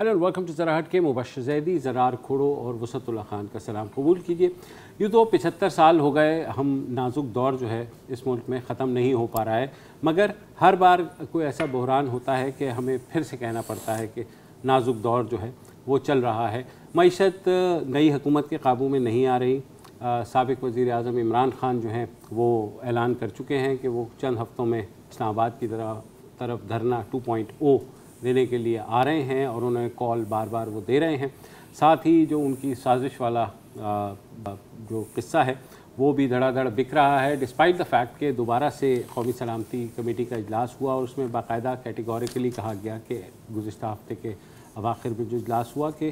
Hello welcome to ज़रा हट के मुबश्शिर ज़ैदी, ज़रार खोड़ो और वसतुल्लाह खान का सलाम कबूल कीजिए। यूँ तो 75 साल हो गए, हम नाजुक दौर जो है इस मुल्क में ख़त्म नहीं हो पा रहा है, मगर हर बार कोई ऐसा बहरान होता है कि हमें फिर से कहना पड़ता है कि नाजुक दौर जो है वो चल रहा है। मईशत नई हुकूमत के काबू में नहीं आ रही। साबिक़ वज़ीर आज़म इमरान खान जो हैं वो ऐलान कर चुके हैं कि वो चंद हफ़्तों में इस्लामाबाद की तरफ धरना 2.0 देने के लिए आ रहे हैं और उन्हें कॉल बार बार वो दे रहे हैं। साथ ही जो उनकी साजिश वाला जो किस्सा है वो भी धड़ाधड़ बिक रहा है, डिस्पाइट द फैक्ट कि दोबारा से कौमी सलामती कमेटी का इजलास हुआ और उसमें बाकायदा कैटेगोरिकली कहा गया कि गुज़िश्ता हफ्ते के अवाखिर में जो इजलास हुआ कि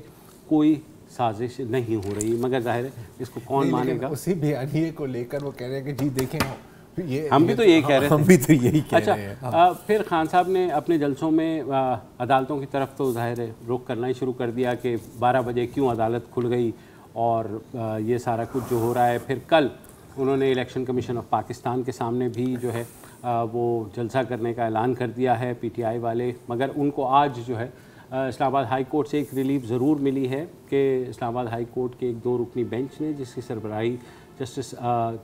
कोई साजिश नहीं हो रही, मगर ज़ाहिर है इसको कौन मानेगा। उसी बयानिए को लेकर वो कह रहे हैं कि जी देखें हम भी तो यही कह रहे थे। हम भी तो यही कह रहे हैं। अच्छा, फिर खान साहब ने अपने जलसों में अदालतों की तरफ तो ज़ाहिर है रुख करना ही शुरू कर दिया कि 12 बजे क्यों अदालत खुल गई और ये सारा कुछ जो हो रहा है। फिर कल उन्होंने इलेक्शन कमीशन ऑफ पाकिस्तान के सामने भी जो है वो जलसा करने का ऐलान कर दिया है पीटीआई वाले, मगर उनको आज जो है इस्लामाबाद हाई कोर्ट से एक रिलीफ ज़रूर मिली है कि इस्लामाबाद हाई कोर्ट के एक 2 रुकनी बेंच ने, जिसकी सरबराही जस्टिस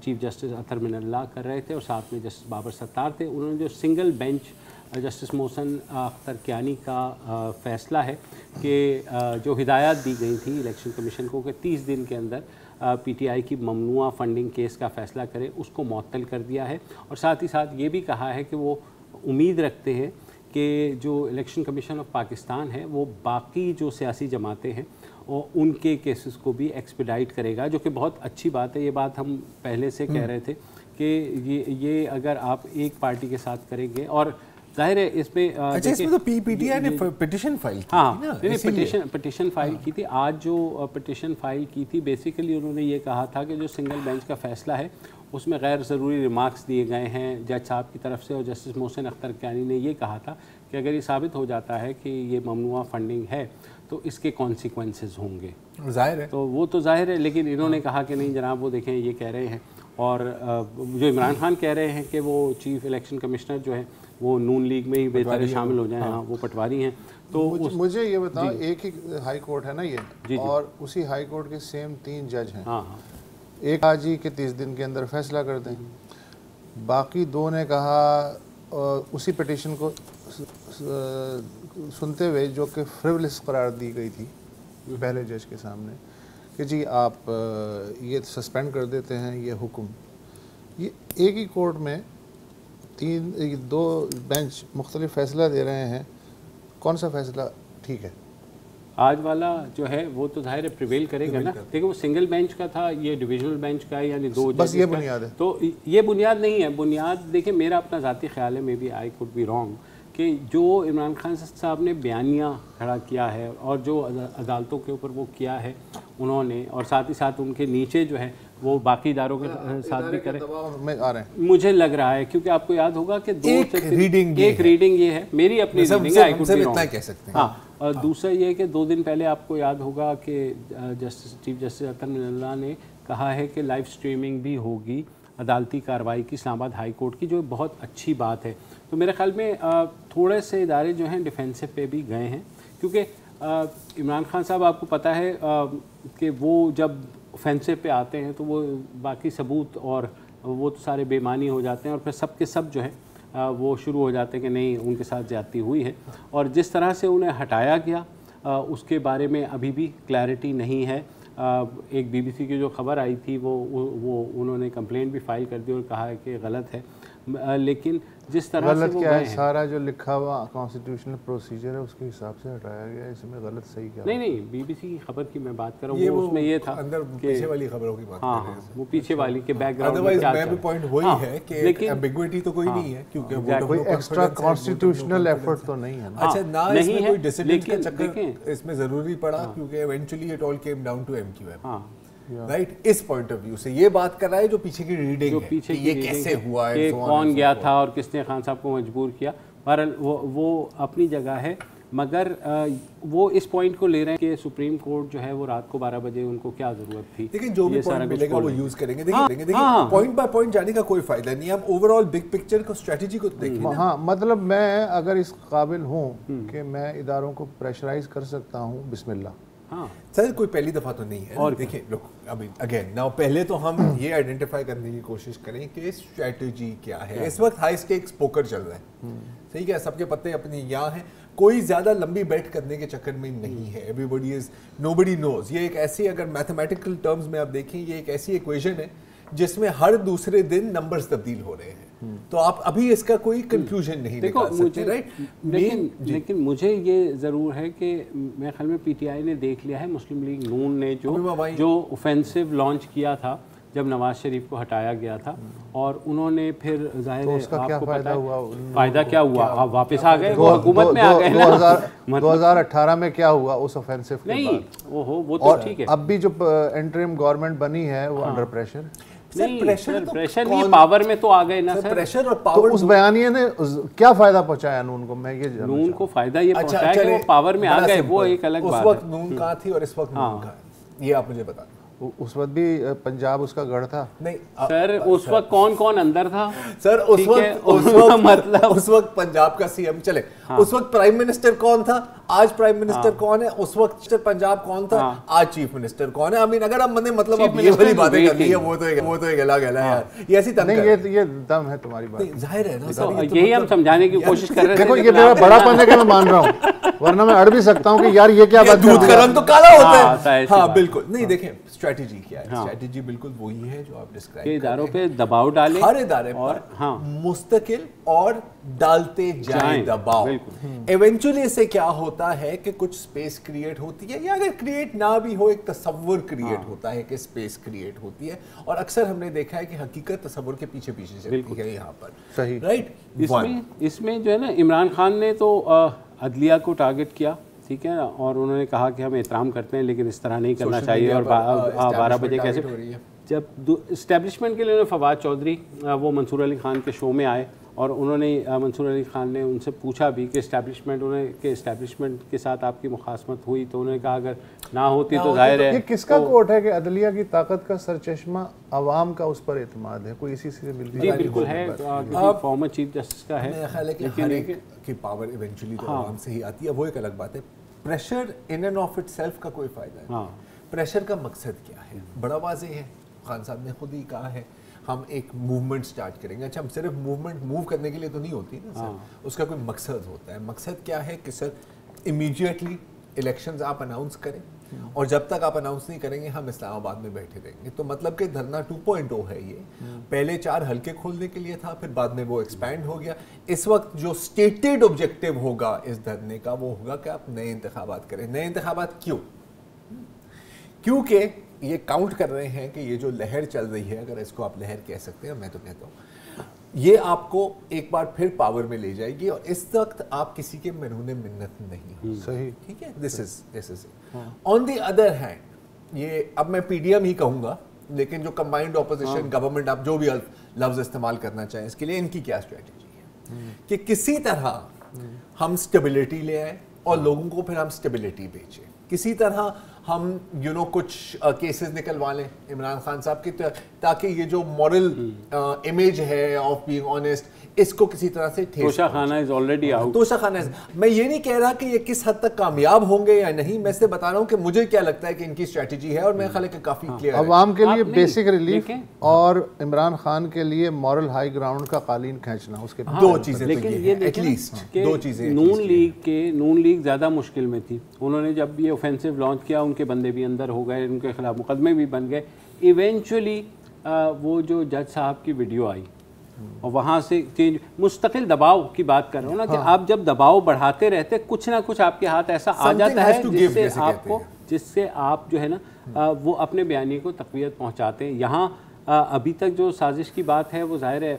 चीफ जस्टिस अतर मिनल्लाह कर रहे थे और साथ में जस्टिस बाबर सत्तार थे, उन्होंने जो single bench justice Mohsin Akhtar Kayani का फ़ैसला है कि जो हिदायत दी गई थी इलेक्शन कमीशन को कि 30 दिन के अंदर पीटीआई की ममनुआ फंडिंग केस का फ़ैसला करे, उसको मुअत्तल कर दिया है। और साथ ही साथ ये भी कहा है कि वो उम्मीद रखते हैं कि जो इलेक्शन कमीशन ऑफ पाकिस्तान है वो बाकी जो सियासी जमातें हैं और उनके केसेस को भी एक्सपीडाइट करेगा, जो कि बहुत अच्छी बात है। ये बात हम पहले से कह रहे थे कि ये अगर आप एक पार्टी के साथ करेंगे और जाहिर है इसमें अच्छा इसमें तो पीटीआई ने पिटिशन फाइल की हाँ पिटिशन फाइल की थी। आज जो पिटिशन फाइल की थी बेसिकली उन्होंने ये कहा था कि जो सिंगल बेंच का फ़ैसला है उसमें गैर ज़रूरी रिमार्क्स दिए गए हैं जज साहब की तरफ से, और जस्टिस मोहसिन अख्तर कियानी ने ये कहा था कि अगर ये साबित हो जाता है कि ये ममनुआ फंडिंग है तो इसके कॉन्सिक्वेंसेस होंगे। ज़ाहिर है, तो वो तो ज़ाहिर है, लेकिन इन्होंने कहा कि नहीं जनाब वो देखें ये कह रहे हैं और जो इमरान खान कह रहे हैं कि वो चीफ इलेक्शन कमिश्नर जो है वो नून लीग में ही बेहतर शामिल हो जाएं। हाँ वो पटवारी हैं। तो मुझे ये बताओ, एक ही हाई कोर्ट है ना ये जी, और उसी हाई कोर्ट के सेम 3 जज हैं। हाँ एक आज ही के 30 दिन के अंदर फैसला कर दें, बाकी 2 ने कहा उसी पिटिशन को सुनते हुए जो कि फ्रिवलेस करार दी गई थी पहले जज के सामने कि जी आप ये सस्पेंड कर देते हैं ये हुक्म। ये एक ही कोर्ट में 2 बेंच मुख्तलिफ फ़ैसला दे रहे हैं, कौन सा फ़ैसला ठीक है? आज वाला जो है वो तो ज़ाहिर प्रिवेल करेगा ना। देखिए वो सिंगल बेंच का था, ये डिविजनल बेंच का है, यानी 2 बस ये बुनियाद है। तो ये बुनियाद नहीं है। बुनियाद देखिए मेरा अपना ज़ाती ख्याल है, maybe I could be wrong, कि जो इमरान खान साहब ने बयानिया खड़ा किया है और जो अदालतों के ऊपर वो किया है उन्होंने, और साथ ही साथ उनके नीचे जो है वो बाकी इदारों के साथ भी करें में आ रहे हैं। मुझे लग रहा है क्योंकि आपको याद होगा कि एक रीडिंग ये है, मेरी अपनी रीडिंग है, इतना कह सकते हैं। हाँ, और दूसरा ये है कि 2 दिन पहले आपको याद होगा कि चीफ जस्टिस अतर मिनल्लाह ने कहा है कि लाइव स्ट्रीमिंग भी होगी अदालती कार्रवाई की इस्लामाबाद हाई कोर्ट की, जो बहुत अच्छी बात है। तो मेरे ख्याल में थोड़े से इदारे जो हैं डिफेंसिव पे भी गए हैं, क्योंकि इमरान खान साहब आपको पता है कि वो जब ऑफेंसिव पे आते हैं तो वो बाकी सबूत और वो तो सारे बेमानी हो जाते हैं और फिर सब के सब जो है वो शुरू हो जाते हैं कि नहीं उनके साथ ज़्यादती हुई है। और जिस तरह से उन्हें हटाया गया उसके बारे में अभी भी क्लैरिटी नहीं है। एक बीबीसी की जो खबर आई थी वो उन्होंने कंप्लेंट भी फाइल कर दी और कहा है कि गलत है, लेकिन जिस तरह से वो क्या है सारा जो लिखा हुआ कॉन्स्टिट्यूशनल प्रोसीजर है उसके हिसाब से हटाया गया, इसमें गलत सही क्या? नहीं बीबीसी की खबर की मैं बात कर रहा हूँ, उसमें ये था अंदर पीछे वाली खबरों की बात। हाँ वो पीछे वाली के बैकग्राउंड में क्या है, पॉइंट वही है कि एम्बिग्विटी तो कोई नहीं है क्योंकि वो कोई एक्स्ट्रा कॉन्स्टिट्यूशनल एफर्ट तो नहीं है। अच्छा ना इसमें कोई डिसिडेंट का चक्कर इसमें जरूरी पड़ा क्योंकि eventually it all came down to MQM. Right, इस पॉइंट ऑफ व्यू से ये बात कर रहा है जो पीछे की रीडिंग है, पीछे ये कैसे हुआ है, कौन गया था और किसने खान साहब को मजबूर किया। बहरहाल वो अपनी जगह है, مگر وہ اس پوائنٹ کو لے رہے ہیں کہ سپریم کورٹ جو ہے وہ رات کو 12 بجے ان کو کیا ضرورت تھی. لیکن جو بھی پوائنٹ ملے گا وہ یوز کریں گے. دیکھیں پوائنٹ بائی پوائنٹ جانے کا کوئی فائدہ نہیں ہے, ہم اوور آل بگ پکچر کو اسٹریٹجی کو دیکھیں. ہاں مطلب میں اگر اس قابل ہوں کہ میں اداروں کو پریشرائز کر سکتا ہوں, بسم اللہ. سر کوئی پہلی دفعہ تو نہیں ہے. اور دیکھیں ابھی اگین ناؤ پہلے تو ہم یہ آئیڈینٹیفائی کرنے کی کوشش کریں کہ اسٹریٹجی کیا ہے. اس وقت ہائی سٹیکس پوکر چل رہا ہے, صحیح ہے, سب کے پتے اپنی یہاں ہیں, کوئی زیادہ لمبی بیٹ کرنے کے چکر میں نہیں ہے. ایوری نوبڈی نوز. یہ ایک ایسی, اگر میتھمیٹیکل ٹرمز میں آپ دیکھیں, یہ ایک ایسی ایکویشن ہے جس میں ہر دوسرے دن نمبرز تبدیل ہو رہے ہیں. تو آپ ابھی اس کا کوئی کنکلوژن نہیں نکال سکتے, رائٹ. لیکن مجھے یہ ضرور ہے کہ میرے خیال میں پی ٹی آئی نے دیکھ لیا ہے, مسلم لیگ نون نے جو اوفینسو لانچ کیا تھا جب نواز شریف کو ہٹایا گیا تھا, اور انہوں نے پھر ظاہر ہے آپ کو پتہ ہے فائدہ کیا ہوا, آپ واپس آ گئے, وہ حکومت میں آ گئے نا. 2018 میں کیا ہوا اس اوفینسو کے بعد؟ نہیں وہ تو ٹھیک ہے, اب بھی جو انٹرم گورنمنٹ بنی ہے وہ انڈر پریشر. پریشر نہیں, پاور میں تو آ گئے نا سر. پریشر اور پاور, اس بیانیے نے کیا فائدہ پہنچایا نون کو؟ میں یہ نون کو فائدہ یہ پہنچایا کہ وہ پاور میں آ گئے, وہ ایک الگ بات ہے. اس وقت نون کہاں تھی اور اس وقت نون کہاں ہے, یہ آپ مجھے بتا دیں. اس وقت بھی پنجاب اس کا گڑھ تھا. نہیں سر, اس وقت کون کون اندر تھا سر؟ اس وقت پنجاب کا سی ایم, چلے اس وقت پرائم منسٹر کون تھا, آج پرائم منسٹر کون ہے, اس وقت پنجاب کون تھا, آج چیف منسٹر کون ہے. I mean اگر ہم مطلب اب یہ والی باتیں کر لی ہے, وہ تو ایک الگ ہے یار. یہ ایسی نہیں, یہ دم ہے تمہاری بات, ظاہر ہے نا, یہی ہم سمجھانے کی کوشش کر رہے ہیں. دیکھو یہ میرا بڑا پن ہے کہ میں مان رہا ہوں, ورنہ میں اڑ بھی سکتا ہوں کہ یار یہ کیا بات, دودھ کا رنگ تو کالا ہوتا ہے. ہاں بالکل. نہیں دیکھیں اسٹریٹجی کیا ہے, اسٹریٹجی بالکل وہی ہے جو آپ ڈسکرائب کہ اداروں پہ دباؤ ڈالیں, ہر ادارے پر مستقل اور ڈالتے جائیں دباؤ. ایونچولی اس سے کیا ہوتا ہے کہ کچھ اسپیس کریٹ ہوتی ہے, یا اگر کریٹ نہ بھی ہو ایک تصور کریٹ ہوتا ہے کہ اسپیس کریٹ ہوتی ہے, اور اکثر ہم نے دیکھا ہے کہ حقیقت تصور کے پیچھے چلتی ہے یہاں پر. صحیح, رائٹ. اس میں جو ہے نا عمران خان نے تو عدلیہ کو ٹارگٹ کیا, ٹھیک ہے, اور انہوں نے کہا کہ ہم احترام کرتے ہیں لیکن اس طرح نہیں کرنا چاہیے, اور 12 بجے کیسے. جب اسٹیبلشمنٹ کے لیے فواد چودھری وہ منصور علی خان کے شو میں آئے, اور انہوں نے منصور علی خان نے ان سے پوچھا بھی کہ اسٹیبلشمنٹ کے ساتھ آپ کی مخاصمت ہوئی, تو انہوں نے کہا اگر نہ ہوتی تو ظاہر ہے. یہ کس کا کوٹ ہے کہ عدلیہ کی طاقت کا سرچشمہ عوام کا اس پر اعتماد ہے؟ کوئی اسی سے ملتی ہے؟ جی بالکل ہے, فارمر چیف جسٹس کا ہے. میرا خیال ہے کہ ہر ایک کی پاور ایونچولی تو عوام سے ہی آتی ہے, وہ ایک الگ بات ہے. Pressure in and of it self کا کوئی فائدہ نہیں. پریشر کا مقصد کیا ہے بڑا واضح ہے, خان صاحب نے خود ہی کہا ہے ہم ایک موومنٹ سٹارٹ کریں گے. اچھا, ہم صرف موومنٹ موو کرنے کے لیے تو نہیں ہوتی نا سر, اس کا کوئی مقصد ہوتا ہے. مقصد کیا ہے کہ سر امیڈیٹلی الیکشنز آپ اناؤنس کریں, اور جب تک آپ اناؤنس نہیں کریں گے ہم اسلام آباد میں بیٹھے رہیں گے. تو مطلب کہ دھرنا 2.0 ہے یہ. پہلے 4 حلقے کھولنے کے لیے تھا, پھر بعد میں وہ ایکسپینڈ ہو گیا. اس وقت جو اسٹیٹڈ آبجیکٹو ہوگا اس دھرنے کا وہ ہوگا کہ آپ نئے انتخابات کریں. نئے انتخابات کیوں؟ کیونکہ یہ کاؤنٹ کر رہے ہیں کہ یہ جو لہر چل رہی ہے, اگر اس کو آپ لہر کہہ سکتے ہیں, میں تو کہتا ہوں, یہ آپ کو ایک بار پھر پاور میں لے جائے گی, اور اس وقت آپ کسی کے مرہون منت نہیں ہو. صحیح, ٹھیک ہے. دس از آن دی ادر ہینڈ, یہ اب میں پی ڈی ایم ہی کہوں گا, لیکن جو کمبائنڈ اپوزیشن گورنمنٹ, آپ جو بھی لفظ استعمال کرنا چاہیں اس کے لیے, ان کی کیا اسٹریٹجی ہے کہ کسی طرح ہم اسٹیبلٹی لے آئیں اور لوگوں کو پھر ہم اسٹیبلٹی بیچیں. کسی طرح ہم کچھ کیسز نکلوا لیں عمران خان صاحب کی, تاکہ یہ جو مورل امیج ہے آف بینگ آنیسٹ, اس کو کسی طرح سے توشہ خانہ از آلریڈی آؤٹ. توشہ خانہ میں یہ نہیں کہہ رہا کہ یہ کس حد تک کامیاب ہوں گے یا نہیں, میں سے بتا رہا ہوں کہ مجھے کیا لگتا ہے کہ ان کی اسٹریٹجی ہے, اور میں خیال ہے کہ کافی کلیئر ہے. عوام کے لیے بیسک ریلیف اور عمران خان کے لیے مورل ہائی گراؤنڈ کا قالین کھینچنا, اس کے 2 چیزیں تو یہ ہیں ایٹ لیسٹ. 2 چیزیں. نون لیگ زیادہ مشکل میں تھی. انہوں نے جب یہ اوفینسو لانچ کیا, ان کے بندے بھی اندر ہو گئے, ان کے خلاف مقدمے بھی بن گئے. ایونچولی وہ جو جج صاحب کی ویڈیو آئی, اور وہاں سے چینج, مستقل دباؤ کی بات کر رہا ہوں نا, کہ آپ جب دباؤ بڑھاتے رہتے, کچھ نہ کچھ آپ کے ہاتھ ایسا آ جاتا ہے جس سے آپ جو ہے نا وہ اپنے بیانیے کو تقویت پہنچاتے ہیں. یہاں ابھی تک جو سازش کی بات ہے وہ ظاہر ہے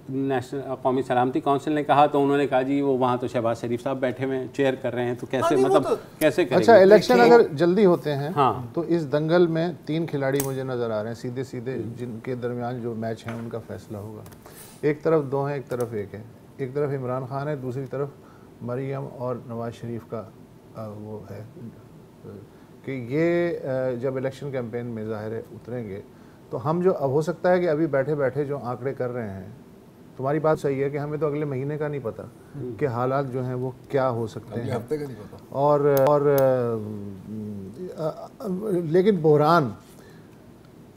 نیشنل قومی سلامتی کونسل نے کہا, تو انہوں نے کہا جی وہ وہاں تو شہباز شریف صاحب بیٹھے ہوئے چیئر کر رہے ہیں, تو کیسے مطلب کیسے کریں گے. اچھا, الیکشن اگر جلدی ہوتے ہیں تو اس دنگل میں 3 کھلاڑی مجھے نظر آ رہے ہیں سیدھے, جن کے درمیان جو میچ ہیں ان کا فیصلہ ہوگا. ایک طرف 2 ہیں, ایک طرف 1 ہے. ایک طرف عمران خان ہے, دوسری طرف مریم اور نواز شریف کا وہ ہے کہ یہ جب الیکشن کیمپین میں ظاہر ہے اتریں گے تو ہم جو اب ہو سکتا ہے کہ ابھی بیٹھے بیٹھے جو آنکڑے کر رہے ہیں، تمہاری بات صحیح ہے کہ ہمیں تو اگلے مہینے کا نہیں پتہ کہ حالات جو ہیں وہ کیا ہو سکتے ہیں، ہفتے کا نہیں پتہ، اور لیکن بحران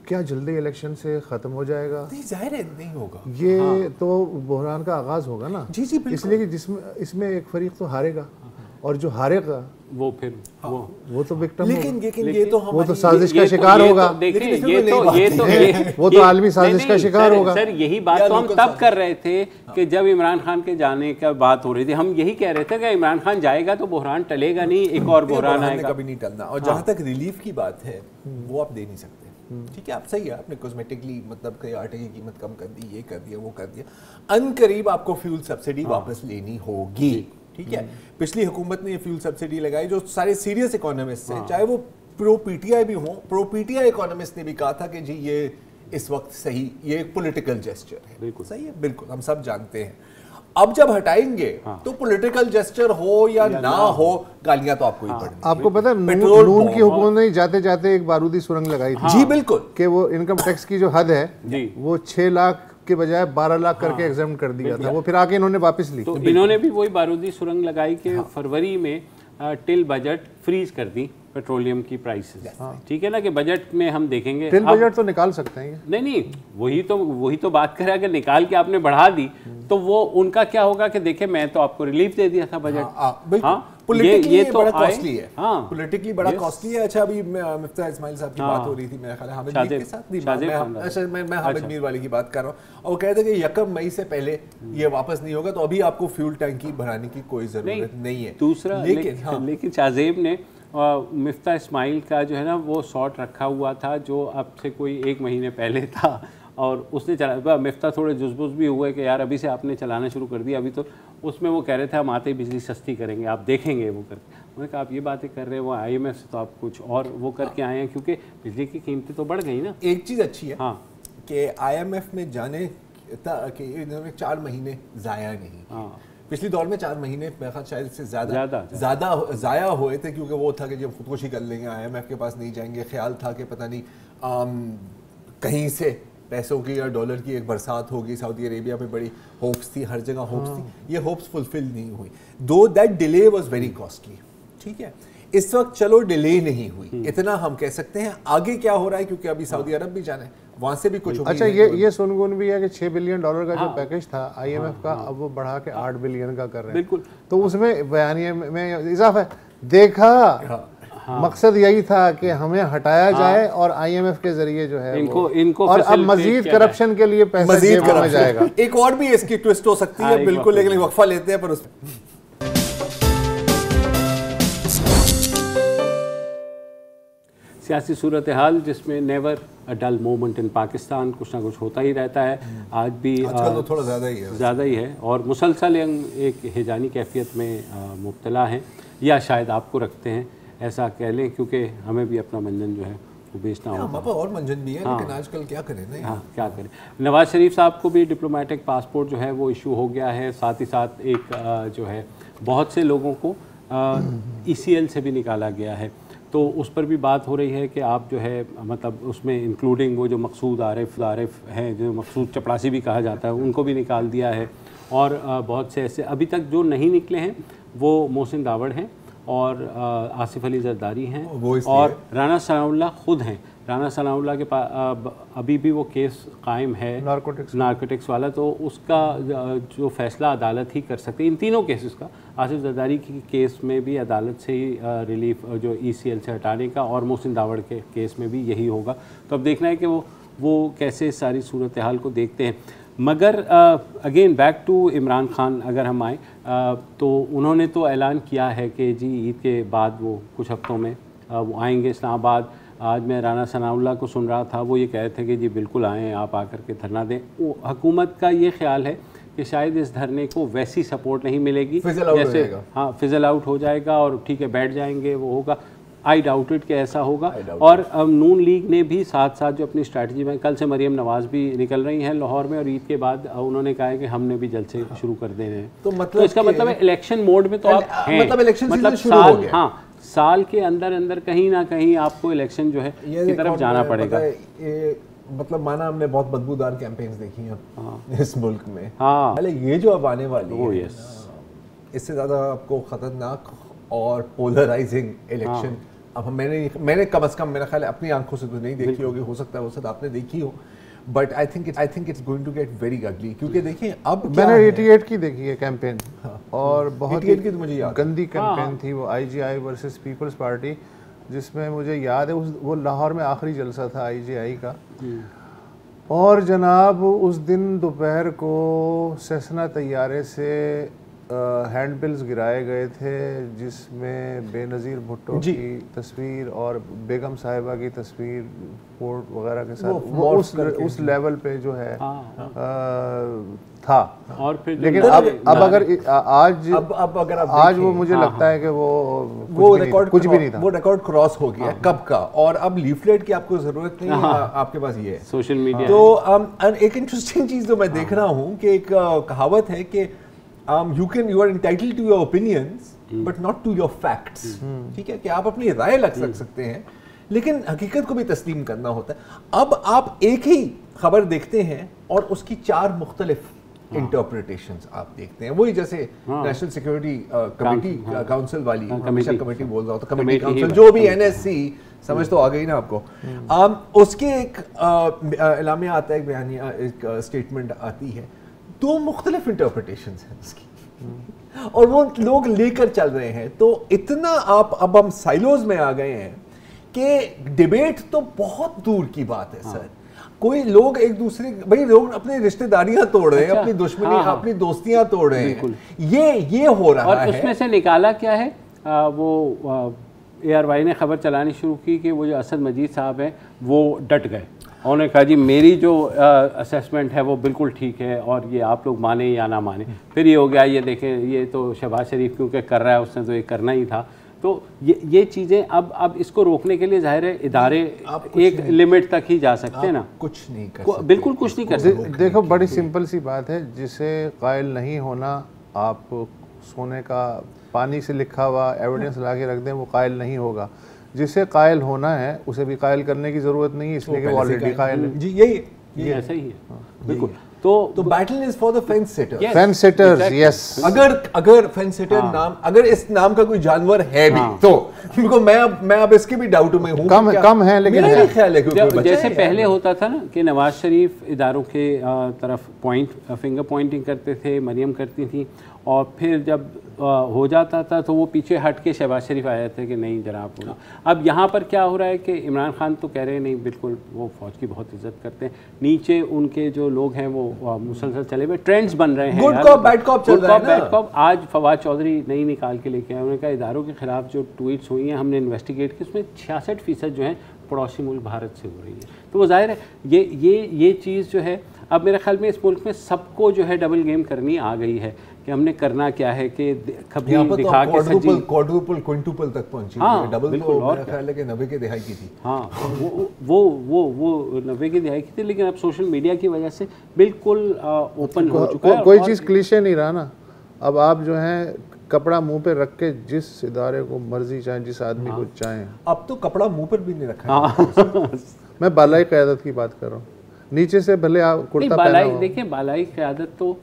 کیا جلدی الیکشن سے ختم ہو جائے گا؟ نہیں، ظاہر ہے نہیں ہوگا، یہ تو بحران کا آغاز ہوگا نا، جی جی بالکل، اس لیے کہ اس میں ایک فریق تو ہارے گا اور جو ہارے گا وہ پھر وہ تو وکٹم لیکن یہ تو وہ تو سازش کا شکار ہوگا، وہ تو عالمی سازش کا شکار ہوگا۔ سر یہی بات تو ہم تب کر رہے تھے کہ جب عمران خان کے جانے کا بات ہو رہی تھی، ہم یہی کہہ رہے تھے کہ عمران خان جائے گا تو بحران ٹلے گا نہیں، ایک اور بحران آئے گا، کبھی نہیں ٹلنا۔ اور جہاں تک ریلیف کی بات ہے وہ آپ دے نہیں سکتے، ٹھیک ہے، آپ صحیح ہے، آپ نے کوزمیٹکلی مطلب کہ آٹے کی قیمت کم کر دی، یہ کر دیا، وہ کر دیا، ان قریب آپ کو فیول سبسڈی واپس لینی ہوگی، ٹھیک ہے۔ پچھلی حکومت نے یہ فیول سبسڈی لگائی، جو سارے سیریس اکانومسٹ ہیں، چاہے وہ پرو پی ٹی آئی بھی ہوں، پرو پی ٹی آئی اکانومسٹ نے بھی کہا تھا کہ جی یہ اس وقت صحیح، یہ ایک پولیٹیکل جیسچر ہے، بالکل صحیح ہے، بالکل ہم سب جانتے ہیں۔ اب جب ہٹائیں گے تو پولیٹیکل جیسچر ہو یا نہ ہو، گالیاں تو آپ کو ہی پڑنی۔ آپ کو پتہ ہے نون کی حکومت نے جاتے جاتے ایک بارودی سرنگ لگائی تھی، جی بالکل، کہ وہ انکم ٹیکس کی جو حد ہے وہ 6 لاکھ کے بجائے 12 لاکھ کر کے ایگزمپٹ کر دیا تھا، وہ پھر آ کے انہوں نے واپس لی۔ تو انہوں نے بھی وہی بارودی سرنگ لگائی کہ فروری میں ٹل بجٹ فریز کر دی پیٹرولیم کی پرائسز، ٹھیک ہے نا، کہ بجٹ میں ہم دیکھیں گے، ٹل بجٹ تو نکال سکتے ہیں، نہیں وہی تو بات کریں، اگر نکال کے آپ نے بڑھا دی تو وہ ان کا کیا ہوگا کہ دیکھیں میں تو آپ کو ریلیف دے دیا تھا بجٹ، پولیٹیکلی بڑا کاسٹلی ہے، پولیٹیکلی بڑا کاسٹلی ہے۔ اچھا ابھی مفتاح اسماعیل صاحب کی بات ہو رہی تھی، میرا خیال ہے حامد میر کے ساتھ بھی، میں حامد میر والے کی بات کر رہا ہوں، اور وہ کہتے ہیں کہ 1 مئی سے پہلے یہ واپس نہیں ہوگا، تو ابھی آپ کو فیول ٹینکی بڑھانے کی کوئی ضرورت نہیں ہے۔ دوسرا لیکن شاہزیب نے مفتاح اسماعیل کا جو ہے نا وہ ساٹ رکھا ہوا تھا جو اب سے کوئی 1 مہینے پہلے تھا، اور اس نے چلا، مفتاح تھوڑے جزبوز بھی ہوئے کہ یار ابھی سے آپ نے چلانا شروع کر دیا، ابھی تو اس میں وہ کہہ رہے تھے ہم آتے ہی بجلی سستی کریں گے، آپ دیکھیں گے وہ کر کے۔ انہوں نے کہا آپ یہ باتیں کر رہے ہیں، وہ آئی ایم ایف سے تو آپ کچھ اور وہ کر کے آئے ہیں، کیونکہ بجلی کی قیمتیں تو بڑھ گئی نا۔ ایک چیز اچھی ہے کہ آئی ایم ایف میں جانے کہ انہوں نے 4 مہینے ضائع نہیں، پچھلی دور میں 4 مہینے شاید سے زیادہ ضائع ہوئے تھے، کیونکہ وہ تھا کہ جب خودکشی کر لیں گے، آئی ایم ایف کے پاس نہیں جائیں گے، خیال تھا کہ پتہ نہیں کہیں سے پیسوں کی یا ڈالر کی ایک برسات ہوگی، سعودی عربیہ میں بڑی ہوپس تھی، ہر جگہ ہوپس تھی، یہ ہوپس فلفل نہیں ہوئی، though that delay was very costly, ٹھیک ہے۔ اس وقت چلو ڈیلے نہیں ہوئی، اتنا ہم کہہ سکتے ہیں۔ آگے کیا ہو رہا ہے، کیونکہ ابھی سعودی عرب بھی جانا ہے، وہاں سے بھی کچھ ہوگی۔ اچھا یہ سنگون بھی ہے کہ $6 بلین کا جو پیکج تھا آئی ایم ایف کا، اب وہ بڑھا کے $8 بلین کا کر رہے ہیں، بالکل، تو اس میں بیانیے میں اضافہ ہے۔ دیکھا مقصد یہی تھا کہ ہمیں ہٹایا جائے اور آئی ایم ایف کے ذریعے جو ہے اور اب مزید کرپشن کے لیے پیسہ جیب میں جائے گا۔ ایک اور بھی اس کی ٹوسٹ ہو سکتی ہے، بالکل، لیکن وقفہ لیتے ہیں پر اس سیاسی صورتحال جس میں never a dull moment in Pakistan, کچھ نہ کچھ ہوتا ہی رہتا ہے، آج بھی تھوڑا زیادہ ہی ہے، اور مسلسل ایک ہیجانی کیفیت میں مبتلا ہیں، یا شاید آپ کو رکھتے ہیں ایسا کہہ لیں، کیونکہ ہمیں بھی اپنا منجن جو ہے وہ بیچنا ہوگا، ہمارے پاس اور منجن بھی ہے، لیکن آج کل کیا کریں نا، کیا کریں۔ نواز شریف صاحب کو بھی ڈپلومیٹک پاسپورٹ جو ہے وہ ایشو ہو گیا ہے، ساتھ ہی ساتھ ایک جو ہے بہت سے لوگوں کو ای سی ایل سے بھی نکالا گیا ہے، تو اس پر بھی بات ہو رہی ہے کہ آپ جو ہے مطلب اس میں انکلوڈنگ وہ جو مقصود عارف ہیں، جو مقصود چپڑاسی بھی کہا جاتا ہے، ان کو بھی نکال دیا ہے، اور بہت سے ایسے ابھی تک جو نہیں نکلے ہیں وہ محسن داوڑ ہیں اور آصف علی زرداری ہیں اور رانا ثناء اللہ خود ہیں۔ رانا ثناء اللہ کے پاس ابھی بھی وہ کیس قائم ہے نارکوٹکس والا، تو اس کا جو فیصلہ عدالت ہی کر سکتی، ان تینوں کیسز کا، آصف زرداری کی کیس میں بھی عدالت سے ہی ریلیف جو ای سی ایل سے ہٹانے کا، اور محسن داوڑ کے کیس میں بھی یہی ہوگا۔ تو اب دیکھنا ہے کہ وہ کیسے ساری صورتحال کو دیکھتے ہیں۔ مگر again back to Imran Khan اگر ہم آئیں تو انہوں نے تو اعلان کیا ہے کہ جی عید کے بعد وہ کچھ ہفتوں میں وہ آئیں گے اسلام آباد۔ آج میں رانا ثناء اللہ کو سن رہا تھا، وہ یہ کہہ رہے تھے کہ جی بالکل آئیں، آپ آ کر کے دھرنا دیں۔ حکومت کا یہ خیال ہے کہ شاید اس دھرنے کو ویسی سپورٹ نہیں ملے گی، جیسے فزل آؤٹ ہو جائے گا اور ٹھیک ہے بیٹھ جائیں گے، وہ ہوگا۔ आई डाउटेड کہ ایسا ہوگا. اور نون لیگ نے بھی ساتھ ساتھ جو اپنی اسٹریٹجی میں, کل سے مریم نواز بھی نکل رہی ہیں لاہور میں, اور عید کے بعد انہوں نے کہا ہے کہ ہم نے بھی جلسے شروع کر دینے ہیں. تو اس کا مطلب ہے الیکشن موڈ میں تو آپ ہیں, مطلب سال, ہاں سال کے اندر کہیں نہ کہیں آپ کو الیکشن جو ہے کی طرف جانا پڑے گا. مطلب مانا ہم نے بہت بدبودار کیمپینز دیکھی ہیں اس ملک میں, یہ جو اب آنے والی ہے اس سے زیادہ آپ کو خطرناک اور پولرائزنگ الیکشن اب میں نے کم از کم میرا خیال ہے اپنی آنکھوں سے تو نہیں دیکھی ہوگی, ہو سکتا ہے وہ سب آپ نے دیکھی ہو, but I think it's going to get very ugly. کیونکہ دیکھیں اب میں نے 88 کی دیکھی ہے کیمپین, اور بہت گندی کیمپین تھی وہ, آئی جی آئی ورسز پیپلز پارٹی, جس میں مجھے یاد ہے وہ لاہور میں آخری جلسہ تھا آئی جی آئی کا, اور جناب اس دن دوپہر کو سیسنا طیارے سے ہینڈ بلز گرائے گئے تھے جس میں بے نظیر بھٹو کی تصویر اور بیگم صاحبہ کی تصویر پورٹ وغیرہ کے ساتھ, وہ اس لیول پہ جو ہے تھا. لیکن اب اگر آج وہ مجھے لگتا ہے کہ وہ ریکارڈ کچھ بھی نہیں تھا, وہ ریکارڈ کراس ہو گیا کب کا, اور اب لیفلیٹ کی آپ کو ضرورت نہیں ہے, آپ کے پاس یہ ہے سوشل میڈیا. تو ایک انٹرسٹنگ چیز جو میں دیکھ رہا ہوں کہ ایک کہاوت ہے کہ you are entitled to your opinions but not to your facts. ٹھیک ہے کہ آپ اپنی رائے لگ سکتے ہیں لیکن حقیقت کو بھی تسلیم کرنا ہوتا ہے. اب آپ ایک ہی خبر دیکھتے ہیں اور اس کی 4 مختلف انٹرپریٹیشنز آپ دیکھتے ہیں, وہی جیسے نیشنل سیکورٹی کمیٹی کاؤنسل والی, ہمیشہ کمیٹی بول رہا ہوں تو کمیٹی کاؤنسل جو بھی NSC سمجھ تو آ گئی نا آپ کو, اس کے ایک اعلامیہ آتا ہے, ایک بیانیہ, ایک اسٹیٹمنٹ آتی ہے, 2 مختلف انٹرپریٹیشنز ہیں اس کی, اور وہ لوگ لے کر چل رہے ہیں. تو اتنا اب ہم سائلوز میں آ گئے ہیں کہ ڈیبیٹ تو بہت دور کی بات ہے سر. کوئی لوگ ایک دوسرے, بھائی لوگ اپنی رشتہ داریاں توڑ رہے ہیں, اپنی دشمنی, اپنی دوستیاں توڑ رہے ہیں, یہ ہو رہا ہے. اور اس میں سے نکالا کیا ہے, وہ ARY نے خبر چلانی شروع کی کہ وہ جو اسد مجید صاحب ہیں وہ ڈٹ گئے, انہوں نے کہا جی میری جو اسیسمنٹ ہے وہ بالکل ٹھیک ہے, اور یہ آپ لوگ مانیں یا نہ مانیں. پھر یہ ہو گیا, یہ دیکھیں یہ تو شہباز شریف کیونکہ کر رہا ہے, اس نے تو یہ کرنا ہی تھا. تو یہ چیزیں اب اس کو روکنے کے لیے ظاہر ہے ادارے ایک لمٹ تک ہی جا سکتے ہیں نا, کچھ نہیں کر سکتے, بالکل کچھ نہیں کر سکتے. دیکھو بڑی سمپل سی بات ہے, جسے قائل نہیں ہونا, آپ سونے کا پانی سے لکھا ہوا ایویڈنس لا کے رکھ دیں, وہ قائل نہیں ہوگا. جسے قائل ہونا ہے اسے بھی قائل کرنے کی ضرورت نہیں ہے, اس لیے کہ وہ آلریڈی قائل ہے. جی یہی ایسا ہی ہے بالکل. تو battle is for the fence sitter. Fence sitters, yes. اگر فینس سیٹر نام, اگر اس نام کا کوئی جانور ہے بھی تو میں اب اس کے بھی ڈاؤٹ میں ہوں, کم ہے, لیکن میرا خیال ہے کہ جیسے پہلے ہوتا تھا نا کہ نواز شریف اداروں کے طرف فنگر پوائنٹنگ کرتے تھے, مریم کرتی تھیں, اور پھر جب ہو جاتا تھا تو وہ پیچھے ہٹ کے شہباز شریف آ جاتے کہ نہیں جناب ہونا. اب یہاں پر کیا ہو رہا ہے کہ عمران خان تو کہہ رہے ہیں نہیں بالکل وہ فوج کی بہت عزت کرتے ہیں, نیچے ان کے جو لوگ ہیں وہ مسلسل چلے ہوئے ٹرینڈز بن رہے ہیں, گڈ کاپ بیڈ کاپ چل رہا ہے نا. بیڈ کاپ آج فواد چودھری نئی نکال کے لے کے آئے, انہوں نے کہا اداروں کے خلاف جو ٹویٹس ہوئی ہیں ہم نے انویسٹیگیٹ کی, اس میں 66% جو ہیں پڑوسی ملک بھارت سے ہو رہی ہے. تو وہ ظاہر ہے یہ چیز جو ہے اب میرے خیال میں اس ملک میں سب کو جو ہے ڈبل گیم کرنی آ گئی ہے کہ ہم نے کرنا کیا ہے کہ کبھی دکھا کے کوادروپل کوئنٹوپل تک پہنچی ہے, ڈبل تو میرا خیال ہے کہ 90 کے دہائی کی تھی. ہاں وہ 90 کی دہائی کی تھی, لیکن اب سوشل میڈیا کی وجہ سے بالکل اوپن ہو چکا ہے. کوئی چیز کلیشے نہیں رہا نا. اب آپ جو ہیں کپڑا منہ پہ رکھ کے جس ادارے کو مرضی چاہیں, جس آدمی کو چاہیں, اب تو کپڑا منہ پر بھی نہیں رکھا. میں بالائی قیادت کی بات کر رہا ہوں, نیچے سے بھلے آپ کرتا پہنا ہو. دیکھیں بالائی قیادت تو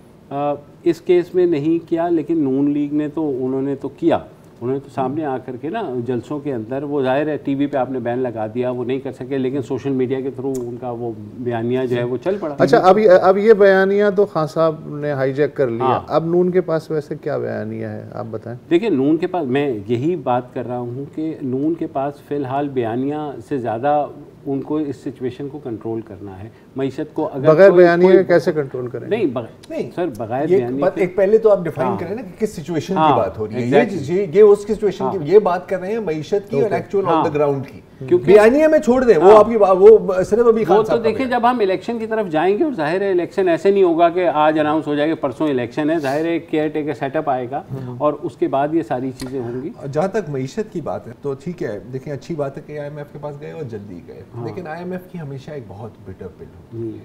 اس کیس میں نہیں کیا, لیکن نون لیگ نے تو انہوں نے تو کیا, انہوں نے تو سامنے آ کر کے نا جلسوں کے اندر, وہ ظاہر ہے ٹی وی پہ آپ نے بین لگا دیا, وہ نہیں کر سکے, لیکن سوشل میڈیا کے تھرو ان کا وہ بیانیہ جو ہے وہ چل پڑا. اچھا اب یہ بیانیہ تو خان صاحب نے ہائی جیک کر لیا, اب نون کے پاس ویسے کیا بیانیہ ہے آپ بتائیں. دیکھیں نون کے پاس, میں یہی بات کر رہا ہوں کہ نون کے پاس فی الحال بیانیہ سے زیادہ ان کو اس سچویشن کو کنٹرول کرنا ہے, معیشت کو. اگر بغیر بیانیہ کیسے کنٹرول کریں؟ نہیں سر, بغیر بیانیہ ایک پہلے تو آپ ڈیفائن کریں نا کہ کس سچویشن کی بات ہو رہی ہے. یہ उस सिचुएशन की ये बात कर रहे हैं, मईशत की और एक्चुअल ऑन द ग्राउंड की, क्योंकि बयानिया में छोड़ दें वो आपकी वो सिर्फ अभी वो तो देखिए जब हम इलेक्शन की तरफ जाएंगे, और जाहिर है इलेक्शन ऐसे नहीं होगा कि आज अनाउंस हो जाएगा परसों इलेक्शन है, जाहिर है केयर टेकर सेटअप आएगा और उसके बाद ये सारी चीज़ें होंगी। जहाँ तक मईशत की बात है तो ठीक है, देखिए अच्छी बात है कि IMF के पास गए और जल्दी गए, लेकिन IMF की हमेशा एक बहुत बिटर पिल होती है,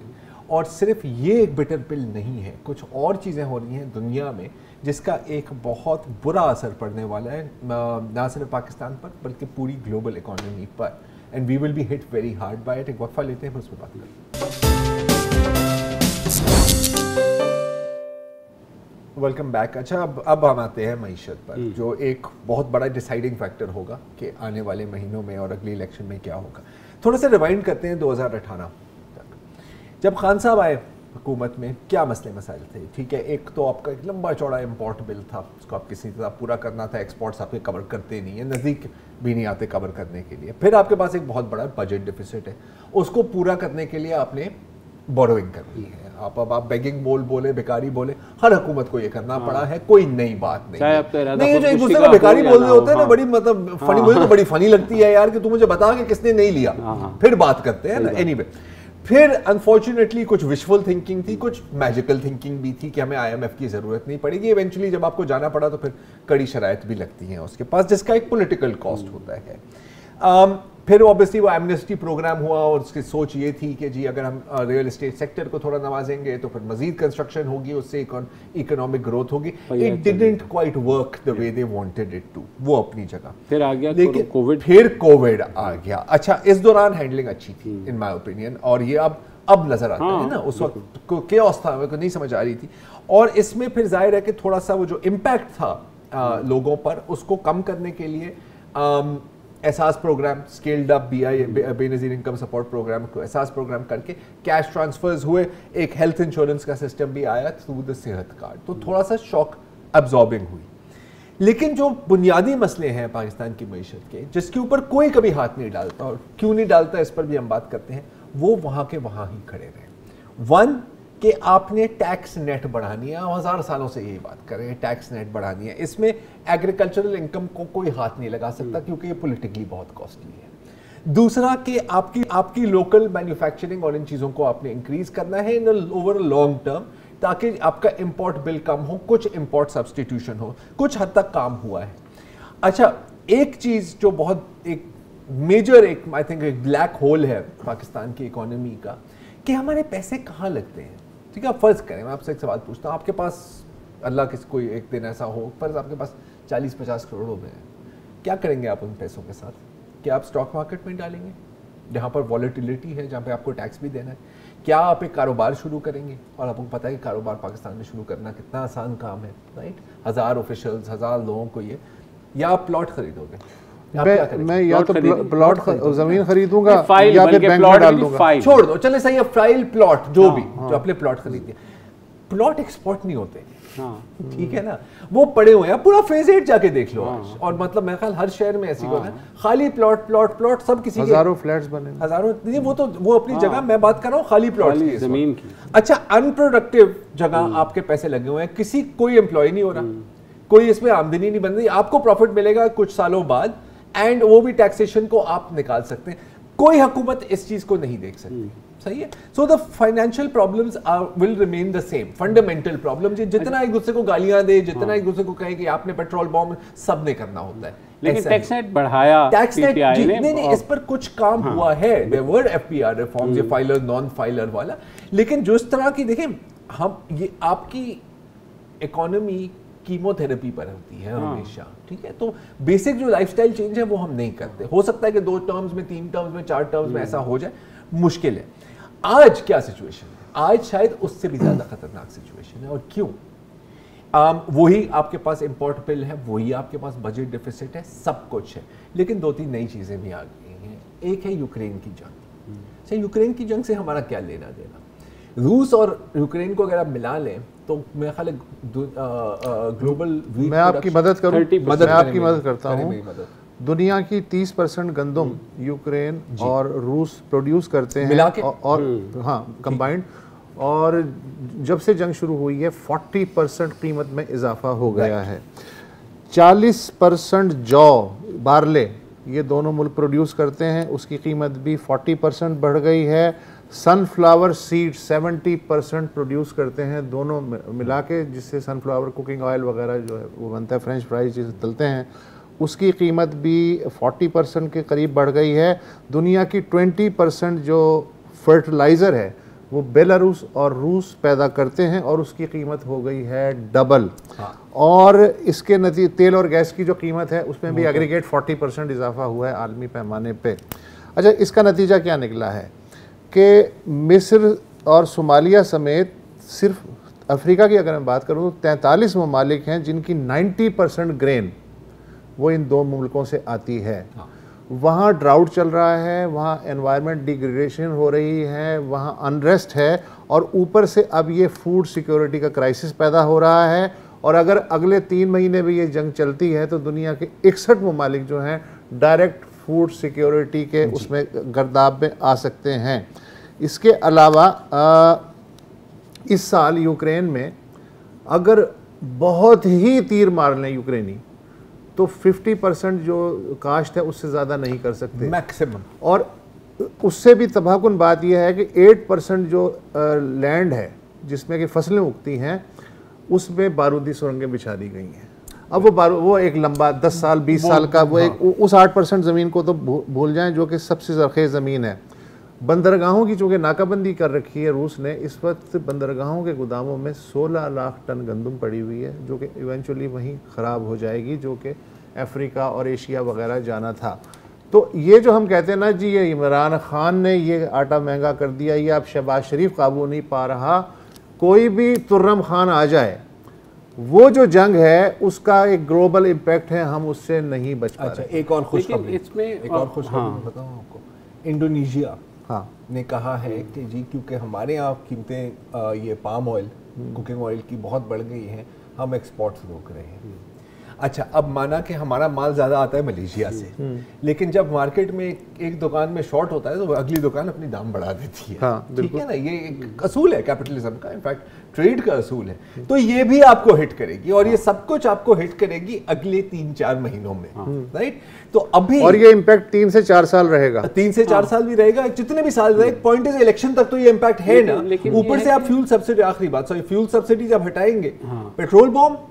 और सिर्फ ये एक बिटर पिल नहीं है, कुछ और चीज़ें हो रही हैं दुनिया में जिसका एक बहुत बुरा असर पड़ने वाला है ना सिर्फ पाकिस्तान पर बल्कि पूरी ग्लोबल इकोनॉमी पर, and we will be hit very hard by it. एक वक्फा लेते हैं फिर उस पर बात करते हैं। Welcome back. अच्छा, अब हम आते हैं मईशत पर, जो एक बहुत बड़ा डिसाइडिंग फैक्टर होगा कि आने वाले महीनों में और अगले इलेक्शन में क्या होगा। थोड़ा सा रिवाइंड करते हैं 2018 तक, जब खान साहब आए हुकूमत में, क्या मसले मसाइल थे। ठीक है, एक तो आपका एक लंबा चौड़ा इम्पोर्ट बिल था, उसको आप किसी तरह पूरा करना था, एक्सपोर्ट्स आपके कवर करते नहीं है, नज़दीक भी नहीं आते कवर करने के लिए। फिर आपके पास एक बहुत बड़ा बजट डिफिसिट है, उसको पूरा करने के लिए आपने बोरोइंग करनी है। अब आप बेगिंग बोले, भिखारी बोले, हर हुकूमत को ये करना पड़ा है, कोई नई बात नहीं है। नहीं, जो एक दूसरे को भिखारी बोल रहे होते हैं ना, बड़ी मतलब फनी, मुझे तो बड़ी फनी लगती है यार कि तू मुझे बता के किसने नहीं लिया, फिर बात करते हैं ना। एनीवे, फिर अनफॉर्चुनेटली कुछ विशफुल थिंकिंग थी, कुछ मैजिकल थिंकिंग भी थी कि हमें IMF की ज़रूरत नहीं पड़ेगी। इवेंचुअली जब आपको जाना पड़ा तो फिर कड़ी शराइत भी लगती हैं उसके पास, जिसका एक पॉलिटिकल कॉस्ट होता है। फिर ऑब्वियसली वो एमनेस्टी प्रोग्राम हुआ और उसकी सोच ये थी कि जी अगर हम रियल एस्टेट सेक्टर को थोड़ा नवाजेंगे तो फिर मजीद कंस्ट्रक्शन होगी, उससे इकोनॉमिक ग्रोथ होगी। It didn't quite work the way they wanted it to, वो अपनी जगह। फिर आ गया कोविड, फिर कोविड आ गया। अच्छा, इस दौरान हैंडलिंग अच्छी थी इन माय ओपिनियन, और ये अब नजर आता है ना, उस वक्त केओस था, मेरे को नहीं समझ आ रही थी। और इसमें फिर जाहिर है कि थोड़ा सा वो जो इम्पैक्ट था लोगों पर, उसको कम करने के लिए Ehsaas program, scaled up Benazir income support program को एहसास प्रोग्राम करके कैश ट्रांसफर्स हुए, एक हेल्थ इंश्योरेंस का सिस्टम भी आया थ्रू द सेहत कार्ड, तो थोड़ा सा शॉक अब्जॉर्बिंग हुई। लेकिन जो बुनियादी मसले हैं पाकिस्तान की मईशत के, जिसके ऊपर कोई कभी हाथ नहीं डालता, और क्यों नहीं डालता इस पर भी हम बात करते हैं, वो वहाँ के वहाँ ही खड़े रहे। वन, कि आपने टैक्स नेट बढ़ानी है, हम 1000 सालों से यही बात कर रहे हैं, टैक्स नेट बढ़ानी है। इसमें एग्रीकल्चरल इनकम को कोई हाथ नहीं लगा सकता क्योंकि ये पॉलिटिकली बहुत कॉस्टली है। दूसरा कि आपकी लोकल मैन्युफैक्चरिंग और इन चीज़ों को आपने इंक्रीज करना है इन ओवर लॉन्ग टर्म, ताकि आपका इंपोर्ट बिल कम हो, कुछ इंपोर्ट सब्सटीट्यूशन हो। कुछ हद तक काम हुआ है। अच्छा, एक चीज़ जो बहुत एक मेजर, एक आई थिंक एक ब्लैक होल है पाकिस्तान की इकोनॉमी का, कि हमारे पैसे कहाँ लगते हैं। ठीक है, फर्ज करें, मैं आपसे एक सवाल पूछता हूँ, आपके पास अल्लाह के कोई एक दिन ऐसा हो, फर्ज आपके पास 40-50 करोड़ रुपए हैं, क्या करेंगे आप उन पैसों के साथ? क्या आप स्टॉक मार्केट में डालेंगे जहाँ पर वॉलेटिलिटी है, जहाँ पे आपको टैक्स भी देना है? क्या आप एक कारोबार शुरू करेंगे? और आपको पता है कि कारोबार पाकिस्तान में शुरू करना कितना आसान काम है, राइट? 1000 ऑफिशियल्स, 1000 लोगों को ये, या आप प्लॉट खरीदोगे? मैं या तो प्लॉट जमीन खरीदूंगा या फिर बैंक में डाल दूंगा। छोड़ दो, चले सही है, फाइल प्लॉट जो भी, जो अपने प्लॉट खरीदिए। प्लॉट एक्सपोर्ट नहीं होते, ठीक है ना, वो पड़े हुए हैं। पूरा फेज 8 जाके देख लो और मतलब मेरे ख्याल हर शहर में ऐसी है, खाली प्लॉट सब किसी के, हजारों फ्लैट्स बने, हजारों नहीं, वो अपनी जगह, मैं बात कर रहा हूँ खाली प्लॉट की, जमीन की। अच्छा, अनप्रोडक्टिव जगह आपके पैसे लगे हुए हैं, किसी कोई एम्प्लॉय नहीं हो रहा, कोई इसमें आमदनी नहीं बन रही, आपको प्रॉफिट मिलेगा कुछ सालों बाद, एंड वो भी टैक्सेशन को आप निकाल सकते हैं। कोई हुकूमत इस चीज को नहीं देख सकती, सही है। So the financial problems will remain the same, fundamental problem. जितना एक दूसरे को गालियां दे, जितना एक दूसरे को कहे कि आपने पेट्रोल बॉम्ब, सब ने करना होता है, लेकिन टैक्स नेट बढ़ाया, टैक्स नेट नहीं, इस पर कुछ काम हुआ है। देयर वर FPR रिफॉर्म्स, ये फाइलर नॉन फाइलर वाला, लेकिन जो इस तरह की देखें, हम ये आपकी इकोनॉमी कीमोथेरेपी पर होती है हमेशा, ठीक है। तो बेसिक जो लाइफस्टाइल चेंज है वो हम नहीं करते। हो सकता है कि 2 टर्म्स में, 3 टर्म्स में, 4 टर्म्स में ऐसा हो जाए, मुश्किल है। आज क्या सिचुएशन है? आज शायद उससे भी ज्यादा खतरनाक सिचुएशन है। और क्यों? वही आपके पास इंपोर्ट बिल है, वही आपके पास बजट डिफिसिट है, सब कुछ है, लेकिन 2-3 नई चीजें भी आ गई हैं। एक है यूक्रेन की जंग। यूक्रेन की जंग से हमारा क्या लेना देना? रूस और यूक्रेन को अगर आप मिला लें तो मेरा ख्याल है ग्लोबल, मैं आपकी मदद करूं, मैं आपकी मदद करता हूं। दुनिया की 30% गंदम यूक्रेन और रूस प्रोड्यूस करते हैं, मिला के, और हाँ कंबाइंड, और जब से जंग शुरू हुई है 40% कीमत में इजाफा हो गया है। 40% जौ, बारले, ये दोनों मुल्क प्रोड्यूस करते हैं, उसकी कीमत भी 40% बढ़ गई है। सनफ्लावर सीड 70% प्रोड्यूस करते हैं, दोनों मिला के, जिससे सनफ्लावर कुकिंग ऑयल वगैरह जो है वो बनता है, फ्रेंच फ्राइज जिसे तलते हैं, उसकी कीमत भी 40% के करीब बढ़ गई है। दुनिया की 20% जो फर्टिलाइज़र है वो बेलारूस और रूस पैदा करते हैं और उसकी कीमत हो गई है डबल। और इसके नतीजे तेल और गैस की जो कीमत है उसमें भी एग्रीगेट 40% इजाफा हुआ है आलमी पैमाने पे। अच्छा, इसका नतीजा क्या निकला है कि मिस्र और सोमालिया समेत सिर्फ अफ्रीका की अगर मैं बात करूँ तो 43 ममालिक हैं जिनकी 90% ग्रेन वो इन दो मुल्कों से आती है। वहाँ ड्राउट चल रहा है, वहाँ एनवायरनमेंट डिग्रेडेशन हो रही है, वहाँ अनरेस्ट है, और ऊपर से अब ये फूड सिक्योरिटी का क्राइसिस पैदा हो रहा है। और अगर अगले 3 महीने भी ये जंग चलती है तो दुनिया के 61 ममालिक जो हैं डायरेक्ट फूड सिक्योरिटी के उसमें गर्दाब में आ सकते हैं। इसके अलावा इस साल यूक्रेन में अगर बहुत ही तीर मार लें यूक्रेनी तो 50% जो काश्त है उससे ज़्यादा नहीं कर सकते मैक्सिमम। और उससे भी तबाहकुन बात यह है कि 8% जो लैंड है जिसमें कि फसलें उगती हैं उसमें बारूदी सुरंगें बिछा दी गई हैं। अब वो एक लंबा 10 साल 20 साल का वो एक उस 8% ज़मीन को तो भूल जाएं जो कि सबसे ज़रख़ेज़ ज़मीन है। बंदरगाहों की चूँकि नाकाबंदी कर रखी है रूस ने, इस वक्त बंदरगाहों के गोदामों में 16 लाख टन गंदम पड़ी हुई है जो कि इवेंचुअली वहीं ख़राब हो जाएगी, जो कि अफ्रीका और एशिया वगैरह जाना था। तो ये जो हम कहते हैं ना जी, ये इमरान खान ने ये आटा महंगा कर दिया, ये अब शहबाज शरीफ काबू नहीं पा रहा, कोई भी तुर्रम खान आ जाए, वो जो जंग है उसका एक ग्लोबल इम्पैक्ट है, हम उससे नहीं बच पा रहे। एक और खुशखबरी हाँ। बताऊँ आपको, इंडोनेशिया ने कहा है कि जी क्योंकि हमारे यहाँ कीमतें ये पाम ऑयल, कुकिंग ऑयल की बहुत बढ़ गई हैं, हम एक्सपोर्ट्स रोक रहे हैं। अच्छा, अब माना कि हमारा माल ज़्यादा आता है मलेशिया से, लेकिन जब मार्केट में एक दुकान में शॉर्ट होता है तो अगली दुकान अपनी दाम बढ़ा देती है। ठीक है ना, ये एक असूल है कैपिटलिज्म का, इनफैक्ट ट्रेड का असूल है। तो ये भी आपको हिट करेगी और ये सब कुछ आपको हिट करेगी अगले 3-4 महीनों में, राइट? तो अभी और ये इम्पैक्ट 3 से 4 साल रहेगा, 3 से 4 साल भी रहेगा, जितने भी साल रहे। पॉइंट इज इलेक्शन तक तो ये इम्पैक्ट है ना। ऊपर से आप फ्यूल सब्सिडी, आखिरी बात, सॉरी, फ्यूल सब्सिडी जब हटाएंगे, petrol bomb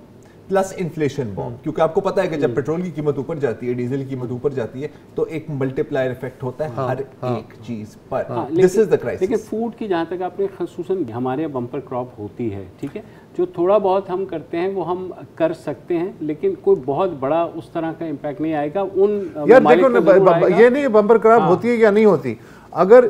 plus inflation bomb, क्योंकि आपको पता है कि जब पेट्रोल की कीमत ऊपर जाती है, डीजल की कीमत ऊपर जाती है, तो एक मल्टीप्लायर इफेक्ट होता है हर एक चीज पर। This is the crisis. लेकिन फूड की जहाँ तक आपने खसूसन, हमारे यहाँ बम्पर क्रॉप होती है, ठीक है, जो थोड़ा बहुत हम करते हैं वो हम कर सकते हैं, लेकिन कोई बहुत बड़ा उस तरह का इम्पैक्ट नहीं आएगा। उन यार देखो, ये नहीं बम्पर क्रॉप होती है या नहीं होती, अगर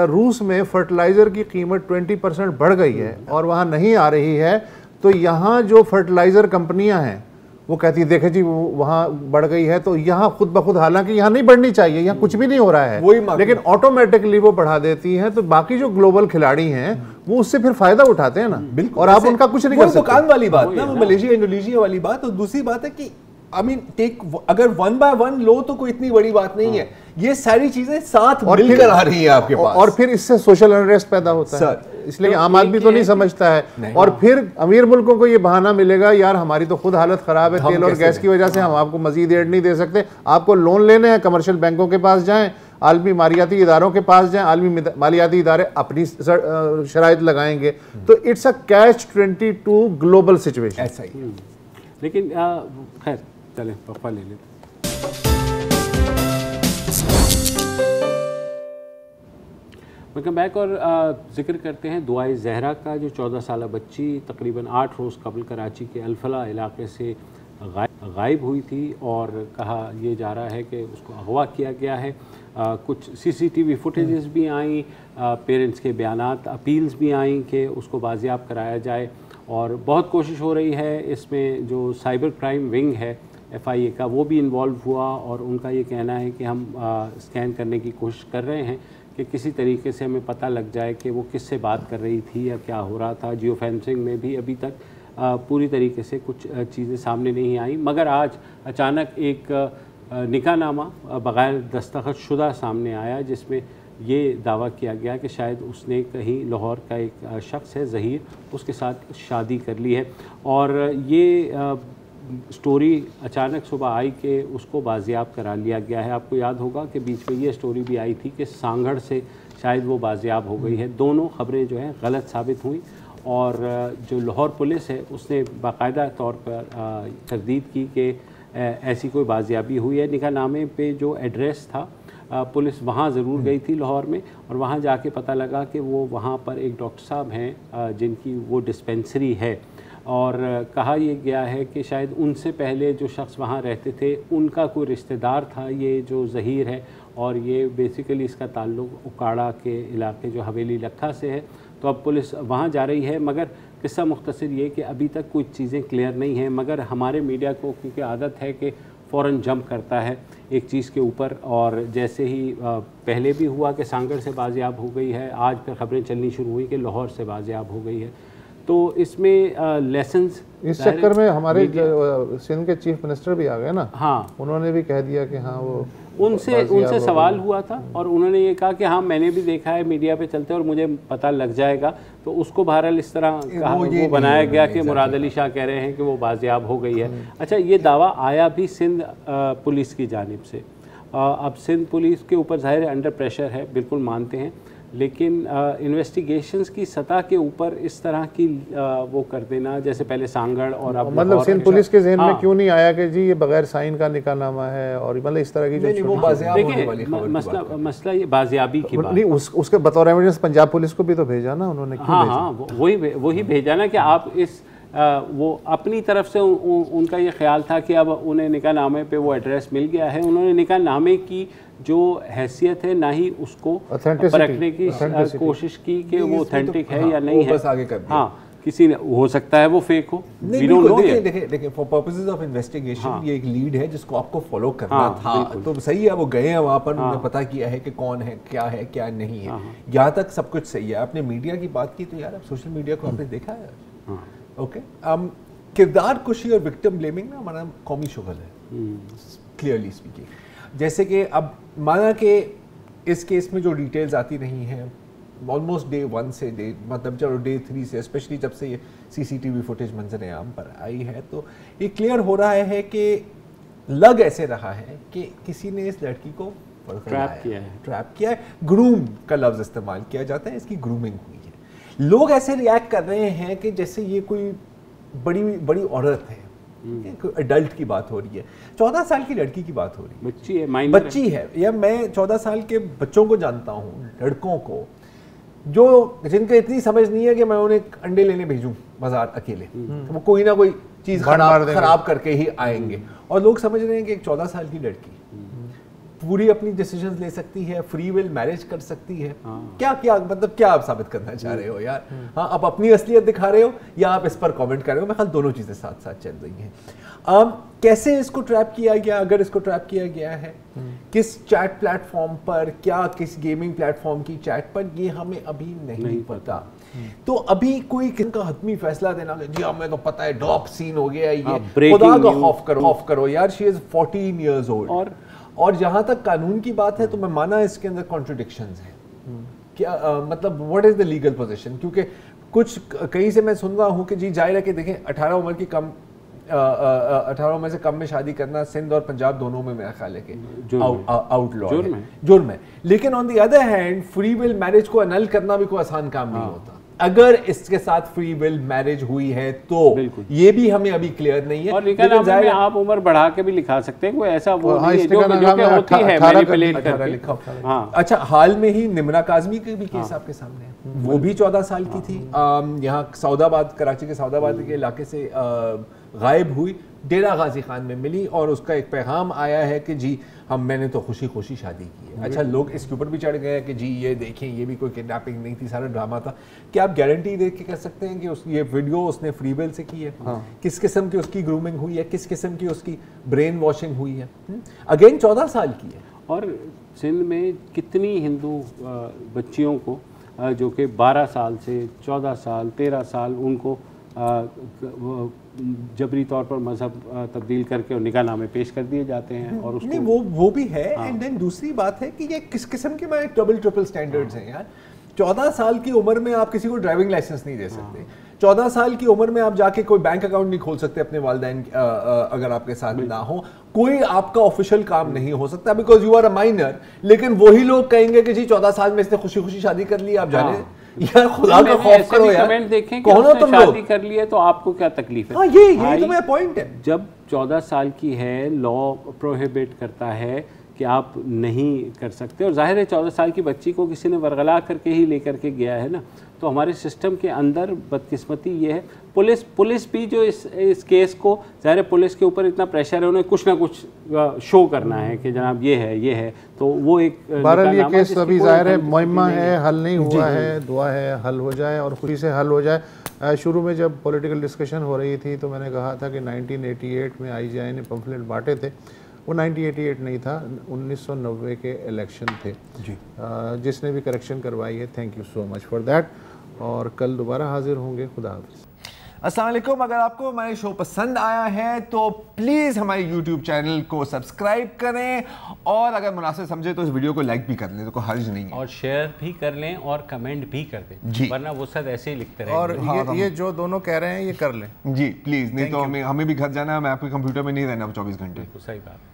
रूस में फर्टिलाइजर की कीमत 20% बढ़ गई है और वहाँ नहीं आ रही है, तो यहाँ जो फर्टिलाइज़र कंपनियाँ हैं वो कहती है देखें जी वो वहाँ बढ़ गई है, तो यहाँ खुद ब खुद, हालांकि यहाँ नहीं बढ़नी चाहिए, यहाँ कुछ भी नहीं हो रहा है, लेकिन ऑटोमेटिकली वो बढ़ा देती हैं, तो बाकी जो ग्लोबल खिलाड़ी हैं वो उससे फिर फायदा उठाते हैं ना, और आप उनका कुछ नहीं कर सकते। दुकान वाली बात ना, वो मलेशिया इंडोनेशिया वाली बात। और दूसरी बात है कि अगर 1 by 1 लो तो कोई इतनी बड़ी बात नहीं है, ये सारी चीजें साथ मिलकर आ रही है आपके पास, और फिर इससे सोशल अनरेस्ट पैदा होता है, इसलिए आम आदमी तो नहीं समझता है। और फिर अमीर मुल्कों को ये बहाना मिलेगा, यार हमारी तो खुद हालत खराब है तेल और गैस की वजह से, हम आपको मजीद एड नहीं दे सकते, आपको लोन लेने हैं कमर्शियल बैंकों के पास जाएं, आलमी मालियाती इदारों के पास जाएं, आलमी मालियाती इदारे अपनी शराइत लगाएंगे। तो it's a catch-22 global situation. ऐसा ही। लेकिन खैर चलें, पप्पा ले लेते। Welcome back. और जिक्र करते हैं दुआए जहरा का, जो 14 साल बच्ची तकरीबन 8 रोज़ कबल कराची के अलफला इलाके से गायब हुई थी, और कहा यह जा रहा है कि उसको अगवा किया गया है। कुछ CCTV फुटेजेस भी आई, पेरेंट्स के बयानात, अपील्स भी आई कि उसको बाजियाब कराया जाए, और बहुत कोशिश हो रही है। इसमें जो साइबर क्राइम विंग है FIA का, वो भी इन्वॉल्व हुआ, और उनका ये कहना है कि हम स्कैन करने की कोशिश कर रहे हैं कि किसी तरीके से हमें पता लग जाए कि वो किससे बात कर रही थी या क्या हो रहा था। जियो फेंसिंग में भी अभी तक पूरी तरीके से कुछ चीज़ें सामने नहीं आई, मगर आज अचानक एक निकाहनामा बग़ैर दस्तखत शुदा सामने आया, जिसमें ये दावा किया गया कि शायद उसने कहीं लाहौर का एक शख्स है ज़हीर, उसके साथ शादी कर ली है। और ये स्टोरी अचानक सुबह आई कि उसको बाजियाब करा लिया गया है। आपको याद होगा कि बीच में ये स्टोरी भी आई थी कि सांगड़ से शायद वो बाजियाब हो गई है। दोनों खबरें जो हैं गलत साबित हुई और जो लाहौर पुलिस है उसने बाकायदा तौर पर तरदीद की कि ऐसी कोई बाजियाबी हुई है। निकाहनामे पे जो एड्रेस था पुलिस वहाँ ज़रूर गई थी लाहौर में, और वहाँ जाके पता लगा कि वो वहाँ पर एक डॉक्टर साहब हैं जिनकी वो डिस्पेंसरी है, और कहा यह गया है कि शायद उनसे पहले जो शख्स वहाँ रहते थे उनका कोई रिश्तेदार था ये जो ज़हीर है, और ये बेसिकली इसका ताल्लुक़ उकाड़ा के इलाके जो हवेली लखा से है। तो अब पुलिस वहाँ जा रही है, मगर किस्सा मुख्तसर ये कि अभी तक कुछ चीज़ें क्लियर नहीं हैं, मगर हमारे मीडिया को क्योंकि आदत है कि फ़ौरन जंप करता है एक चीज़ के ऊपर, और जैसे ही पहले भी हुआ कि सांगड़ से बाजियाब हो गई है, आज फिर खबरें चलनी शुरू हुई कि लाहौर से बाजियाब हो गई है। तो इसमें लेसन्स इस चक्कर में हमारे सिंध के चीफ मिनिस्टर भी आ गए ना। हाँ, उन्होंने भी कह दिया कि हाँ वो उनसे सवाल हुआ था और उन्होंने ये कहा कि हाँ मैंने भी देखा है मीडिया पे चलते और मुझे पता लग जाएगा। तो उसको बहरहाल इस तरह कहा वो बनाया गया कि मुराद अली शाह कह रहे हैं कि वो बाजियाब हो गई है। अच्छा, ये दावा आया भी सिंध पुलिस की जानिब से। अब सिंध पुलिस के ऊपर ज़ाहिर अंडर प्रेशर है, बिल्कुल मानते हैं, लेकिन इन्वेस्टिगेशंस की सतह के ऊपर इस तरह की वो कर देना, जैसे पहले सांगड़ और अब मतलब सिंध पुलिस के ज़हन में क्यों नहीं आया कि जी ये बगैर साइन का निकाहनामा है, और मतलब इस तरह की जो देखिए मसला ये बाजियाबी की बात नहीं, उसके बतौर एविडेंस पंजाब पुलिस को भी तो भेजा ना उन्होंने। हाँ, वही भेजा ना कि आप इस वो अपनी तरफ से उनका ये ख्याल था कि अब उन्हें निकाहनामे पे वो एड्रेस मिल गया है, उन्होंने निकाहनामे की जो हैसियत है ना ही उसको परखने की कोशिश की कि वो ऑथेंटिक है या नहीं है। हाँ, किसी ने हो सकता है वो फेक हो, देखिए फॉर पर्पसेस ऑफ इन्वेस्टिगेशन ये एक लीड है जिसको आपको फॉलो करना था। तो सही है, वो गए हैं वहाँ पर, उन्होंने पता किया है कि कौन है क्या नहीं है, यहाँ तक सब कुछ सही है। आपने मीडिया की बात की तो यार सोशल मीडिया को आपने देखा है। ओके, किरदार कुशी और विक्टिम ब्लेमिंग ना हमारा कौमी शुगल है, क्लियरली स्पीकिंग। जैसे कि अब माना कि इस केस में जो डिटेल्स आती रही हैं ऑलमोस्ट डे 1 से मतलब चलो डे 3 से, स्पेशली जब से ये सीसीटीवी फुटेज मंजर आम पर आई है, तो ये क्लियर हो रहा है कि लग ऐसे रहा है कि किसी ने इस लड़की को ट्रैप किया है। ग्रूम का लफ्ज़ इस्तेमाल किया जाता है, इसकी ग्रूमिंग हुई है। लोग ऐसे रिएक्ट कर रहे हैं कि जैसे ये कोई बड़ी औरत है, एडल्ट की बात हो रही है, 14 साल की लड़की की बात हो रही है, बच्ची है। या मैं 14 साल के बच्चों को जानता हूँ, लड़कों को, जो जिनके इतनी समझ नहीं है कि मैं उन्हें अंडे लेने भेजूं बाजार अकेले, वो कोई ना कोई चीज़ खराब करके ही आएंगे। और लोग समझ रहे हैं कि एक 14 साल की लड़की पूरी अपनी डिसीजंस ले सकती है, फ्री विल मैरिज कर सकती है। क्या मतलब क्या आप साबित करना चाह रहे हो यार? हाँ, आप अपनी असलियत दिखा रहे हो या आप इस पर कमेंट कर रहे हो? मैं ख्याल दोनों चीज़ें साथ साथ चल रही हैं। कैसे इसको ट्रैप किया गया, अगर इसको ट्रैप किया गया है, किस चैट प्लेटफॉर्म पर, क्या किस गेमिंग प्लेटफॉर्म की चैट पर, ये हमें अभी नहीं पता। तो अभी कोई किसका हतमी फैसला देना जी हमें तो पता है ड्रॉप सीन हो गया, ये खुदा का खौफ करो यार। She is 14 years old। और जहां तक कानून की बात है तो मैं माना इसके अंदर कॉन्ट्रडिक्शंस हैं। क्या मतलब what is the legal position? क्योंकि कुछ कहीं से मैं सुन रहा हूं कि जी जाहिर है कि देखें 18 उम्र की कम 18 उम्र से कम में शादी करना सिंध और पंजाब दोनों में मेरा ख्याल है कि आउटलॉ है, जुर्म है। लेकिन on the other hand free will marriage को अनल करना भी कोई आसान काम नहीं होता। अगर इसके साथ फ्री विल मैरिज हुई है तो ये भी हमें अभी क्लियर नहीं है। और निकाहनामे में आप उम्र बढ़ा के भी लिखा सकते हैं, कोई ऐसा वो नहीं है जो होती है मैनिपुलेट करके लिखा। हाँ, अच्छा, हाल में ही निम्रा काज़मी के भी केस आपके सामने है, वो भी 14 साल की थी। यहाँ सौदाबाद, कराची के सौदाबाद के इलाके से गायब हुई, डेरा गाजी खान में मिली और उसका एक पैगाम आया है कि जी मैंने तो खुशी शादी की है। अच्छा, लोग इसके ऊपर भी चढ़ गए कि जी ये देखें ये भी कोई किडनैपिंग नहीं थी, सारा ड्रामा था। क्या आप गारंटी दे के कह सकते हैं कि ये वीडियो उसने फ्री विल से की है? किस किस्म की उसकी ग्रूमिंग हुई है, किस किस्म की उसकी ब्रेन वॉशिंग हुई है? अगेन 14 साल की है। और सिंध में कितनी हिंदू बच्चियों को जो कि 12 साल से 14 साल 13 साल उनको जबरी तौर पर मजहब तब्दील करके और निकाहनामे पेश कर दिए जाते हैं। और उसको नहीं, वो भी है। एंड देन दूसरी बात है कि ये किस किस्म के डबल ट्रिपल स्टैंडर्ड्स हैं यार। 14 साल की उम्र में आप किसी को ड्राइविंग लाइसेंस नहीं दे सकते। 14 साल की उम्र में आप जाके कोई बैंक अकाउंट नहीं खोल सकते अपने वालिदैन अगर आपके साथ ना हो, कोई आपका ऑफिशियल काम नहीं हो सकता because you are a minor. लेकिन वही लोग कहेंगे कि जी 14 साल में इसने खुशी खुशी शादी कर ली, आप जाने यार खुदा का खौफ करो यार, कमेंट देखें कि कौन हो तुम लोग, शादी कर ली है तो आपको क्या तकलीफ है। हाँ ये तो मेरा पॉइंट है। जब 14 साल की है, लॉ प्रोहिबिट करता है कि आप नहीं कर सकते, और जाहिर है 14 साल की बच्ची को किसी ने वरगला करके ही लेकर के गया है ना, तो हमारे सिस्टम के अंदर बदकिस्मती ये है। पुलिस भी जो इस केस को, ज़ाहिर है पुलिस के ऊपर इतना प्रेशर है, उन्हें कुछ ना कुछ शो करना है कि जनाब ये है, तो वो एक बहरहाल ये केस अभी ज़ाहिर है मुहिम्मा है, हल नहीं हुआ है, दुआ है हल हो जाए और खुशी से हल हो जाए। शुरू में जब पॉलिटिकल डिस्कशन हो रही थी तो मैंने कहा था कि 1988 में IGI ने पम्फलेट बांटे थे, वो 1988 नहीं था, 1990 के इलेक्शन थे जी। जिसने भी करेक्शन करवाई है, thank you so much for that, और कल दोबारा हाजिर होंगे। खुदा हाफिज़। अस्सलाम वालेकुम। अगर आपको हमारे शो पसंद आया है तो प्लीज़ हमारे यूट्यूब चैनल को सब्सक्राइब करें, और अगर मुनासिब समझे तो इस वीडियो को लाइक भी कर लें, तो कोई हर्ज नहीं है, और शेयर भी कर लें और कमेंट भी कर दें, वरना वो सब ऐसे ही लिखते रहें। और ये जो दोनों कह रहे हैं ये कर लें जी प्लीज़, नहीं तो हमें भी घर जाना है, मैं आपके कंप्यूटर में नहीं रहना 24 घंटे। सही बात।